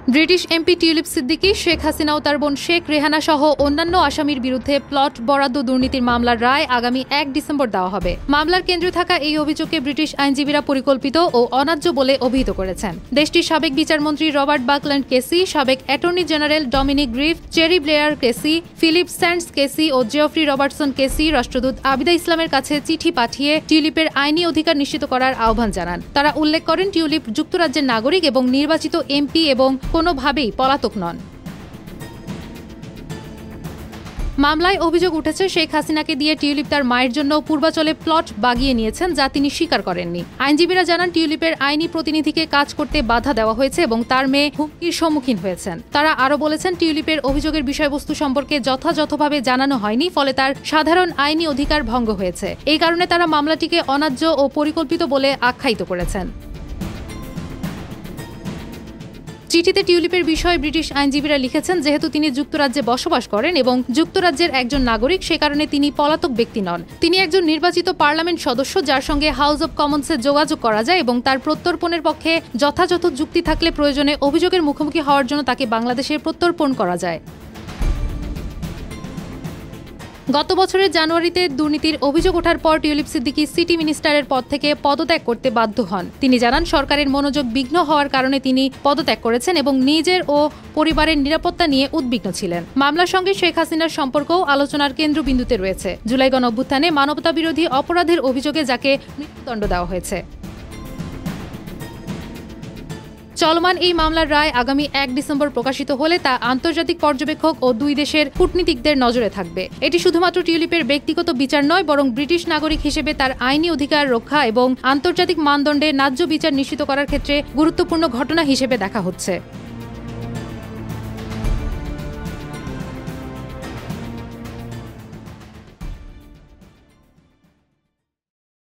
British MP Tulip Siddiq, Sheikh Hasina ও তার বোন শেখ রেহানা সহ অন্যান্য আসামির বিরুদ্ধে প্লট বরাদ্দ দুর্নীতির মামলার রায় আগামী ১ ডিসেম্বর দেওয়া হবে। মামলার কেন্দ্রে থাকা এই অভিযোগকে ব্রিটিশ আইনজীবীরা পরিকল্পিত ও অন্যায্য বলে অভিহিত করেছেন। দেশটির সাবেক বিচারমন্ত্রী রবার্ট বাকল্যান্ড কেসি, সাবেক attorney general Dominic Grieve, Cherie Blair KC, Philippe Sands KC ও জেফ্রি রবার্টসন কেসি রাষ্ট্রদূত আবিদা ইসলামের কাছে চিঠি পাঠিয়ে টিউলিপের আইনি অধিকার নিশ্চিত করার আহ্বান জানান। তারা উল্লেখ করেন, টিউলিপ যুক্তরাজ্যের নাগরিক এবং নির্বাচিত এমপি এবং কোনোভাবেই পলাতক নন। মামলায় অভিযোগ উঠেছে, শেখ হাসিনাকে দিয়ে টিউলিপ তার মায়ের জন্য পূর্বাচলে প্লট বাগিয়ে নিয়েছেন, যা তিনি স্বীকার করেননি। আইনজীবীরা জানান, টিউলিপের আইনি প্রতিনিধিকে কাজ করতে বাধা দেওয়া হয়েছে এবং তার মেয়ে হুমকির সম্মুখীন হয়েছেন। তারা আরও বলেছেন, টিউলিপের অভিযোগের বিষয়বস্তু সম্পর্কে যথাযথভাবে জানানো হয়নি, ফলে তার সাধারণ আইনি অধিকার ভঙ্গ হয়েছে। এই কারণে তারা মামলাটিকে অন্যায্য ও পরিকল্পিত বলে আখ্যায়িত করেছেন। চিঠিতে টিউলিপের বিষয়ে ব্রিটিশ আইনজীবীরা লিখেছেন, যেহেতু তিনি যুক্তরাজ্যে বসবাস করেন এবং যুক্তরাজ্যের একজন নাগরিক, সে কারণে তিনি পলাতক ব্যক্তি নন। তিনি একজন নির্বাচিত পার্লামেন্ট সদস্য, যার সঙ্গে হাউস অব কমন্সে যোগাযোগ করা যায় এবং তার প্রত্যর্পণের পক্ষে যথাযথ যুক্তি থাকলে প্রয়োজনে অভিযোগের মুখোমুখি হওয়ার জন্য তাকে বাংলাদেশে প্রত্যর্পণ করা যায়। গত বছরের জানুয়ারিতে দুর্নীতির অভিযোগ ওঠার পর টিউলিপ সিদ্দিকী সিটি মিনিস্টারের পদ থেকে পদত্যাগ করতে বাধ্য হন। তিনি জানান, সরকারের মনোযোগ বিঘ্ন হওয়ার কারণে তিনি পদত্যাগ করেছেন এবং নিজের ও পরিবারের নিরাপত্তা নিয়ে উদ্বিগ্ন ছিলেন। মামলার সঙ্গে শেখ হাসিনার সম্পর্কও আলোচনার কেন্দ্রবিন্দুতে রয়েছে। জুলাই গণঅভ্যুত্থানে মানবতাবিরোধী অপরাধের অভিযোগে যাকে মৃত্যুদণ্ড দেওয়া হয়েছে। চলমান এই মামলার রায় আগামী ১ ডিসেম্বর প্রকাশিত হলে তা আন্তর্জাতিক পর্যবেক্ষক ও দুই দেশের কূটনীতিকদের নজরে থাকবে। এটি শুধুমাত্র টিউলিপের ব্যক্তিগত বিচার নয়, বরং ব্রিটিশ নাগরিক হিসেবে তার আইনি অধিকার রক্ষা এবং আন্তর্জাতিক মানদণ্ডে ন্যায্য বিচার নিশ্চিত করার ক্ষেত্রে গুরুত্বপূর্ণ ঘটনা হিসেবে দেখা হচ্ছে।